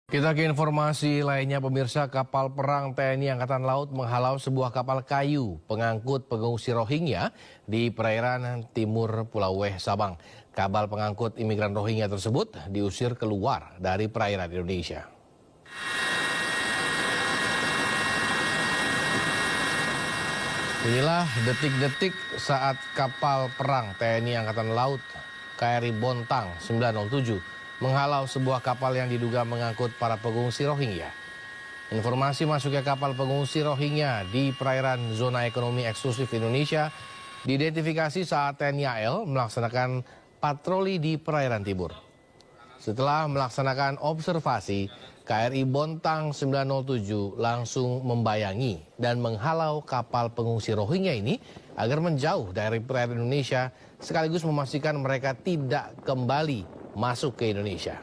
Kita ke informasi lainnya, pemirsa. Kapal perang TNI Angkatan Laut menghalau sebuah kapal kayu pengangkut pengungsi Rohingya di perairan timur Pulau Weh, Sabang. Kapal pengangkut imigran Rohingya tersebut diusir keluar dari perairan Indonesia. Inilah detik-detik saat kapal perang TNI Angkatan Laut KRI Bontang 907 menghalau sebuah kapal yang diduga mengangkut para pengungsi Rohingya. Informasi masuknya kapal pengungsi Rohingya di perairan zona ekonomi eksklusif Indonesia diidentifikasi saat TNI AL melaksanakan patroli di perairan timur. Setelah melaksanakan observasi, KRI Bontang 907 langsung membayangi dan menghalau kapal pengungsi Rohingya ini agar menjauh dari perairan Indonesia sekaligus memastikan mereka tidak kembali masuk ke Indonesia.